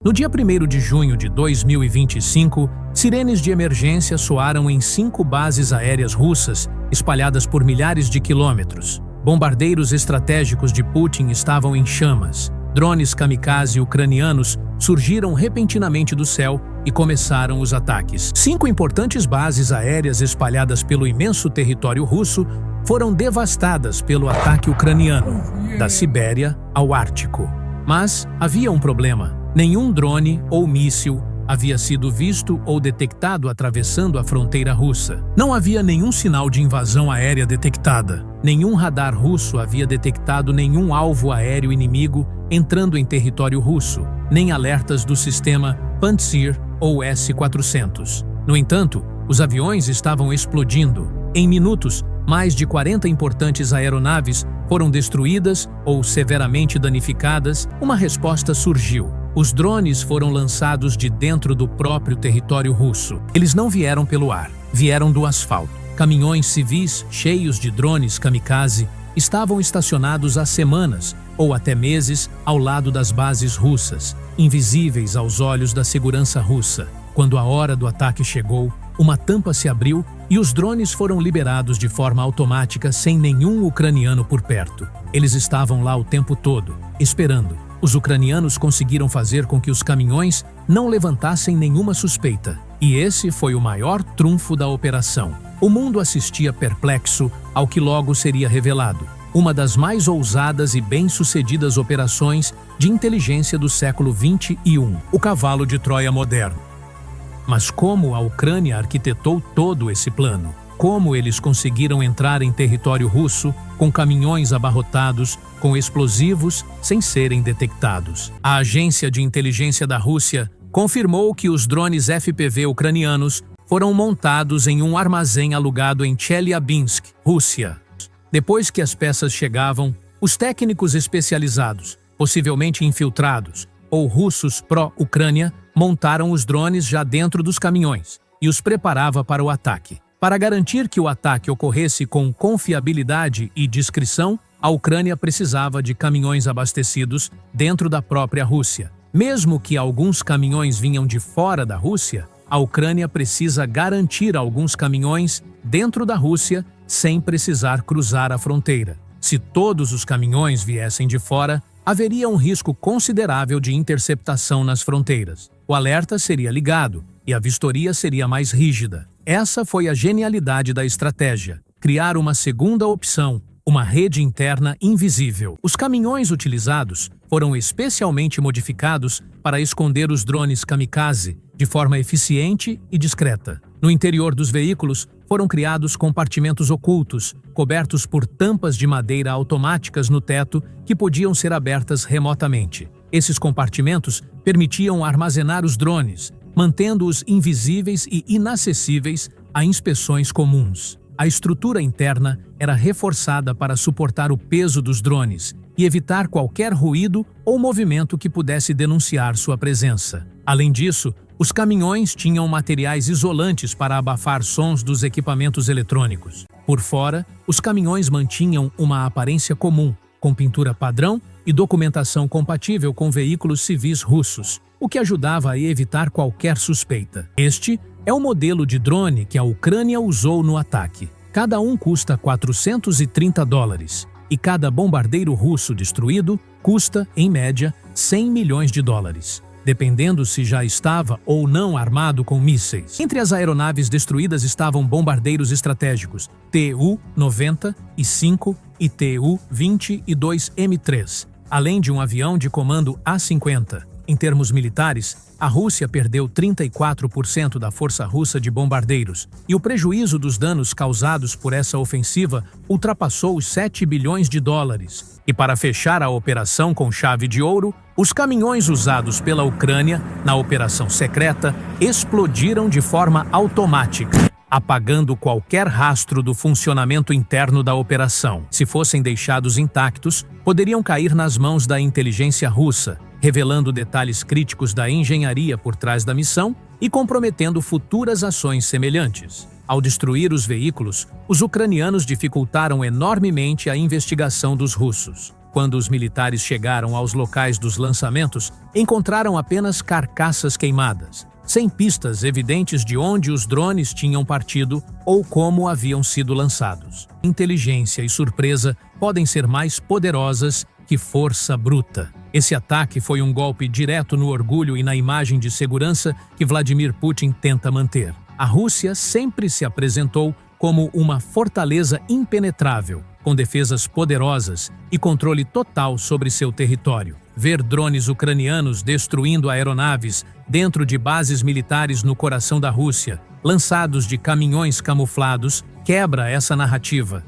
No dia 1º de junho de 2025, sirenes de emergência soaram em 5 bases aéreas russas, espalhadas por milhares de quilômetros. Bombardeiros estratégicos de Putin estavam em chamas. Drones kamikaze ucranianos surgiram repentinamente do céu e começaram os ataques. 5 importantes bases aéreas espalhadas pelo imenso território russo foram devastadas pelo ataque ucraniano, da Sibéria ao Ártico. Mas havia um problema. Nenhum drone ou míssil havia sido visto ou detectado atravessando a fronteira russa. Não havia nenhum sinal de invasão aérea detectada. Nenhum radar russo havia detectado nenhum alvo aéreo inimigo entrando em território russo, nem alertas do sistema Pantsir ou S-400. No entanto, os aviões estavam explodindo. Em minutos, mais de 40 importantes aeronaves foram destruídas ou severamente danificadas. Uma resposta surgiu. Os drones foram lançados de dentro do próprio território russo. Eles não vieram pelo ar, vieram do asfalto. Caminhões civis cheios de drones kamikaze estavam estacionados há semanas ou até meses ao lado das bases russas, invisíveis aos olhos da segurança russa. Quando a hora do ataque chegou, uma tampa se abriu e os drones foram liberados de forma automática sem nenhum ucraniano por perto. Eles estavam lá o tempo todo, esperando. Os ucranianos conseguiram fazer com que os caminhões não levantassem nenhuma suspeita. E esse foi o maior trunfo da operação. O mundo assistia perplexo ao que logo seria revelado. Uma das mais ousadas e bem-sucedidas operações de inteligência do século XXI. O cavalo de Troia moderno. Mas como a Ucrânia arquitetou todo esse plano? Como eles conseguiram entrar em território russo com caminhões abarrotados com explosivos sem serem detectados? A agência de inteligência da Rússia confirmou que os drones FPV ucranianos foram montados em um armazém alugado em Chelyabinsk, Rússia. Depois que as peças chegavam, os técnicos especializados, possivelmente infiltrados ou russos pró-Ucrânia, montaram os drones já dentro dos caminhões e os preparava para o ataque. Para garantir que o ataque ocorresse com confiabilidade e discrição, a Ucrânia precisava de caminhões abastecidos dentro da própria Rússia. Mesmo que alguns caminhões vinham de fora da Rússia, a Ucrânia precisa garantir alguns caminhões dentro da Rússia sem precisar cruzar a fronteira. Se todos os caminhões viessem de fora, haveria um risco considerável de interceptação nas fronteiras. O alerta seria ligado e a vistoria seria mais rígida. Essa foi a genialidade da estratégia: criar uma segunda opção, uma rede interna invisível. Os caminhões utilizados foram especialmente modificados para esconder os drones kamikaze de forma eficiente e discreta. No interior dos veículos foram criados compartimentos ocultos, cobertos por tampas de madeira automáticas no teto que podiam ser abertas remotamente. Esses compartimentos permitiam armazenar os drones, mantendo-os invisíveis e inacessíveis a inspeções comuns. A estrutura interna era reforçada para suportar o peso dos drones e evitar qualquer ruído ou movimento que pudesse denunciar sua presença. Além disso, os caminhões tinham materiais isolantes para abafar sons dos equipamentos eletrônicos. Por fora, os caminhões mantinham uma aparência comum, com pintura padrão e documentação compatível com veículos civis russos, o que ajudava a evitar qualquer suspeita. Este é o modelo de drone que a Ucrânia usou no ataque. Cada um custa $430 e cada bombardeiro russo destruído custa, em média, $100 milhões. Dependendo se já estava ou não armado com mísseis. Entre as aeronaves destruídas estavam bombardeiros estratégicos Tu-95 e Tu-22M3, além de um avião de comando A-50. Em termos militares, a Rússia perdeu 34% da força russa de bombardeiros, e o prejuízo dos danos causados por essa ofensiva ultrapassou os $7 bilhões. E para fechar a operação com chave de ouro, os caminhões usados pela Ucrânia na operação secreta explodiram de forma automática, apagando qualquer rastro do funcionamento interno da operação. Se fossem deixados intactos, poderiam cair nas mãos da inteligência russa, revelando detalhes críticos da engenharia por trás da missão e comprometendo futuras ações semelhantes. Ao destruir os veículos, os ucranianos dificultaram enormemente a investigação dos russos. Quando os militares chegaram aos locais dos lançamentos, encontraram apenas carcaças queimadas, sem pistas evidentes de onde os drones tinham partido ou como haviam sido lançados. Inteligência e surpresa podem ser mais poderosas que força bruta. Esse ataque foi um golpe direto no orgulho e na imagem de segurança que Vladimir Putin tenta manter. A Rússia sempre se apresentou como uma fortaleza impenetrável, com defesas poderosas e controle total sobre seu território. Ver drones ucranianos destruindo aeronaves dentro de bases militares no coração da Rússia, lançados de caminhões camuflados, quebra essa narrativa.